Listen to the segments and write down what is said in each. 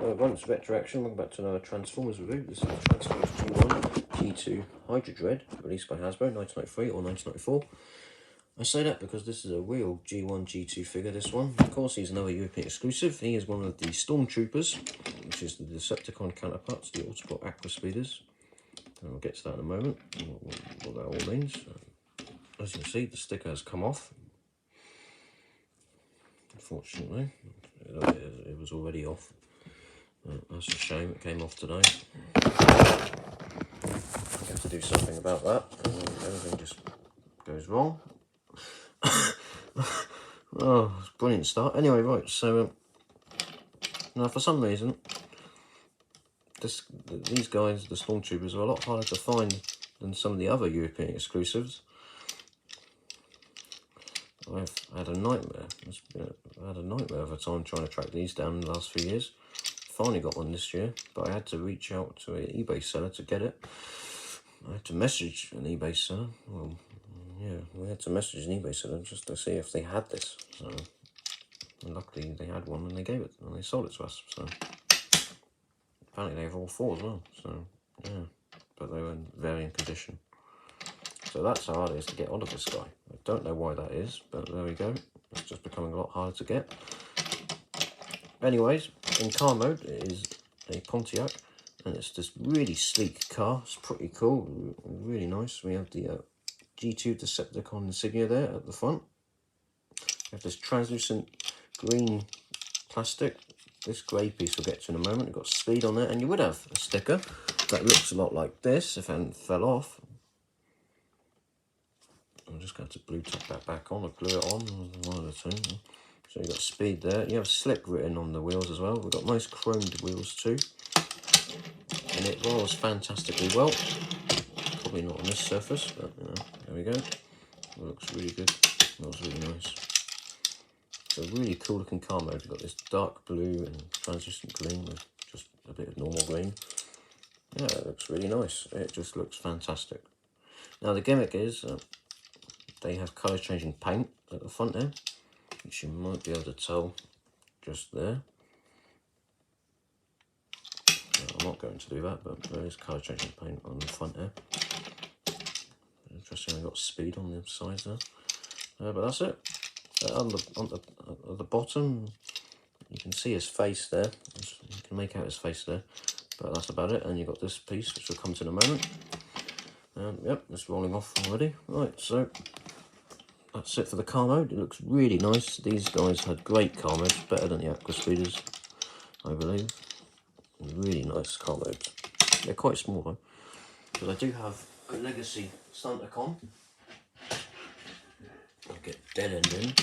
Once Vector Action, welcome back to another Transformers review. This is the Transformers G1 G2 Hydradread, released by Hasbro, 1993 or 1994. I say that because this is a real G1 G2 figure, this one. Of course, he's another European exclusive. He is one of the Stormtroopers, which is the Decepticon counterparts, the Autobot Aqua Speeders. And we'll get to that in a moment, what that all means. As you can see, the sticker has come off. Unfortunately, it was already off. That's a shame, it came off today. I have to do something about that. Everything just goes wrong. Oh, it's a brilliant start. Anyway, right, so now for some reason, these guys, the Stormtroopers, are a lot harder to find than some of the other European exclusives. I've had a nightmare. I had a nightmare of a time trying to track these down in the last few years. Finally got one this year, but I had to reach out to an eBay seller to get it. I had to message an eBay seller. Well, yeah, we had to message an eBay seller just to see if they had this. So, and luckily they had one and they gave it, and they sold it to us. So, apparently they have all four as well. So, yeah, but they were in varying condition. So that's how hard it is to get hold of this guy. I don't know why that is, but there we go. It's just becoming a lot harder to get. Anyways, in car mode, it is a Pontiac, and it's this really sleek car. It's pretty cool, really nice. We have the G2 Decepticon insignia there at the front. We have this translucent green plastic. This grey piece we'll get to in a moment. We've got speed on there, and you would have a sticker that looks a lot like this if it hadn't fell off. I'm just going to glue that back on, or glue it on, one of the two. So you've got speed there. You have slip written on the wheels as well. We've got nice chromed wheels too. And it rolls fantastically well. Probably not on this surface, but you know, there we go. It looks really good. Smells really nice. It's a really cool looking car mode. You've got this dark blue and translucent green with just a bit of normal green. Yeah, it looks really nice. It just looks fantastic. Now the gimmick is they have colour changing paint at the front there, which you might be able to tell just there. I'm not going to do that, but there is colour changing paint on the front there. Interesting, we've got speed on the sides there. But that's it. On the bottom, you can see his face there. You can make out his face there, but that's about it. And you've got this piece, which will come to in a moment. Yep, it's rolling off already. Right, so that's it for the car mode. It looks really nice. These guys had great car modes, better than the Aqua Speeders, I believe. Really nice car modes. They're quite small though, because I do have a legacy Stormtrooper. I'll get dead end in.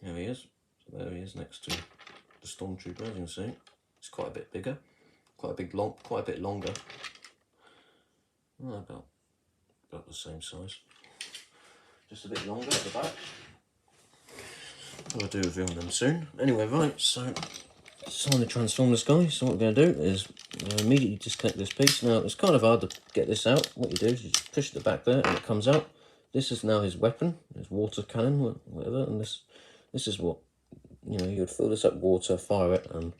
There he is. So there he is next to the Stormtrooper, as you can see. It's quite a bit bigger, quite a bit longer. Well, about the same size. Just a bit longer at the back. I'll do a review on them soon. Anyway, right, so it's time to transform this guy. So what we're going to do is immediately disconnect this piece. Now, it's kind of hard to get this out. What you do is you just push the back there and it comes out. This is now his weapon, his water cannon, whatever. And this is what, you know, you would fill this up with water, fire it, and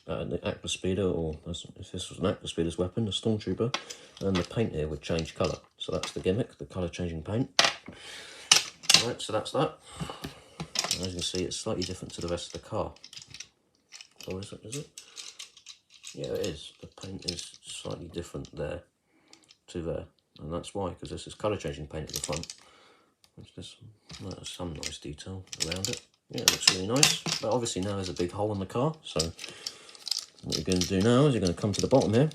the Aqua Speeder, or if this was an Aqua Speeder's weapon, a Stormtrooper, and the paint here would change colour. So that's the gimmick, the colour changing paint. Right, so that's that. And as you can see, it's slightly different to the rest of the car. Oh, is it? Yeah, it is. The paint is slightly different there to there. And that's why, because this is colour changing paint at the front. Which there's some nice detail around it. Yeah, it looks really nice. But obviously now there's a big hole in the car. So what you're going to do now is you're going to come to the bottom here.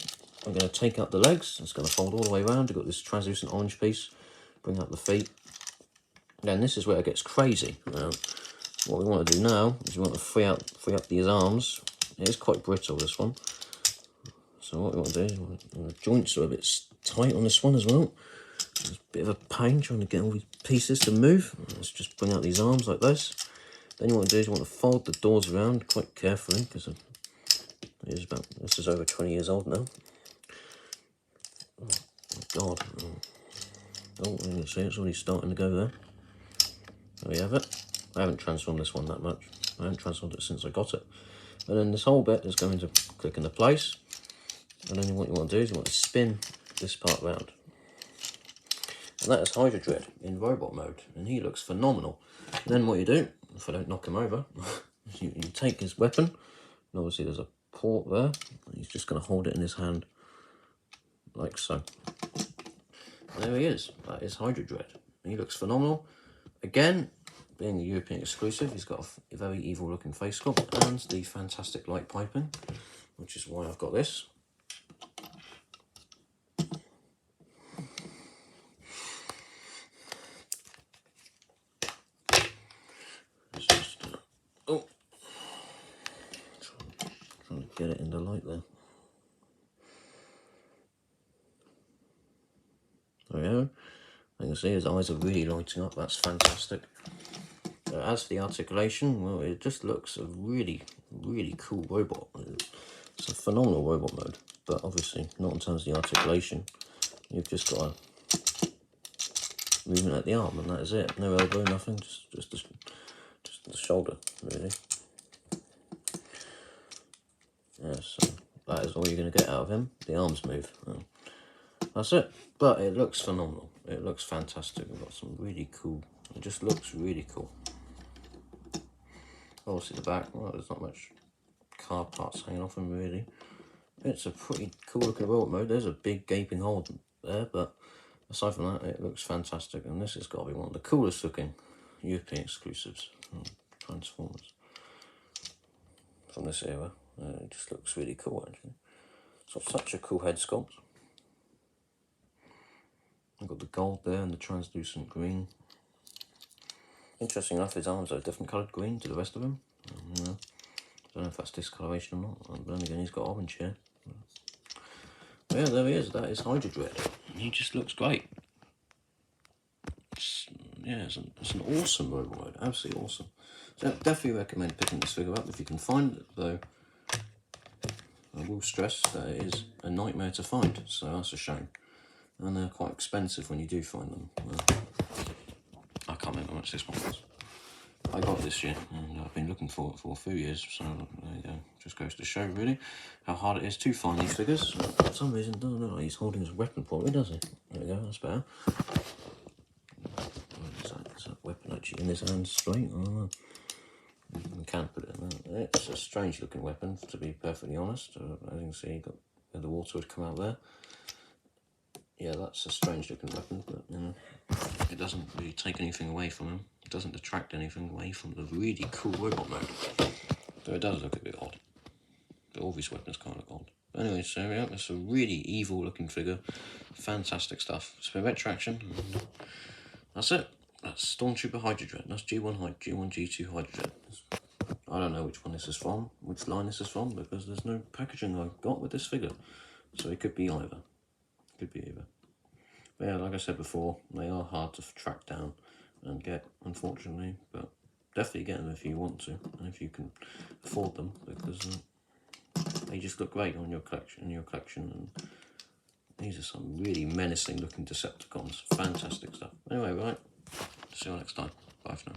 I'm going to take out the legs. It's going to fold all the way around. You've got this translucent orange piece. Bring out the feet. And this is where it gets crazy. Now, what we want to do now is we want to free up these arms. It is quite brittle, this one. So what we want to do is the joints are a bit tight on this one as well. It's a bit of a pain trying to get all these pieces to move. Let's just bring out these arms like this. Then you want to do is you want to fold the doors around quite carefully, because this is over 20 years old now. Oh my god. Oh, you can see it's already starting to go there. There we have it. I haven't transformed this one that much. I haven't transformed it since I got it. And then this whole bit is going to click into place. And then what you want to do is you want to spin this part around. And that is Hydradread in robot mode, and he looks phenomenal. And then what you do, if I don't knock him over, you take his weapon, and obviously there's a port there, and he's just going to hold it in his hand, like so. And there he is, that is Hydradread. He looks phenomenal. Again, being a European exclusive, he's got a very evil looking face sculpt, and the fantastic light piping, which is why I've got this. Oh, trying to get it in the light there. There we go. You can see his eyes are really lighting up. That's fantastic. As for the articulation, well, it just looks a really, really cool robot. It's a phenomenal robot mode, but obviously not in terms of the articulation. You've just got a movement at the arm, and that is it. No elbow, nothing. Just the shoulder, really. Yeah, so that is all you're going to get out of him. The arms move. That's it. But it looks phenomenal. It looks fantastic. We've got some really cool. It just looks really cool. Obviously the back, well, there's not much car parts hanging off him really. It's a pretty cool looking robot mode. There's a big gaping hole there, but aside from that, it looks fantastic. And this has got to be one of the coolest looking European exclusives. Transformers from this era. It just looks really cool actually. It's got such a cool head sculpt. I've got the gold there and the translucent green. Interesting enough, his arms are a different coloured green to the rest of him. I don't know if that's discoloration or not. But then again, he's got orange here. But yeah, there he is. That is Hydradread. He just looks great. It's an awesome robot mode. Absolutely awesome. So I definitely recommend picking this figure up if you can find it, though I will stress that it is a nightmare to find, so that's a shame. And they're quite expensive when you do find them. I can't remember how much this one was. I got it this year, and I've been looking for it for a few years, so there you go. Just goes to show, really, how hard it is to find these figures. For some reason, it doesn't look like he's holding his weapon properly, does he? There we go, that's better. Is that weapon actually in his hand straight? I don't know. You can't put it in there. It's a strange looking weapon, to be perfectly honest. As you can see, got where the water would come out there. Yeah, that's a strange looking weapon, but you know, it doesn't really take anything away from him. It doesn't detract anything away from the really cool robot mode. So it does look a bit odd. But all these weapons kind of look odd. But anyway, so yeah, it's a really evil looking figure. Fantastic stuff. It's been retraction. That's it. That's Stormtrooper Hydradread. That's G1 G2 Hydradread. I don't know which one this is from, which line this is from, because there's no packaging I've got with this figure. So it could be either. Could be either. But yeah, like I said before, they are hard to track down and get, unfortunately, but definitely get them if you want to, and if you can afford them, because they just look great on your collection. And these are some really menacing looking Decepticons. Fantastic stuff. Anyway, right, see you next time. Bye for now.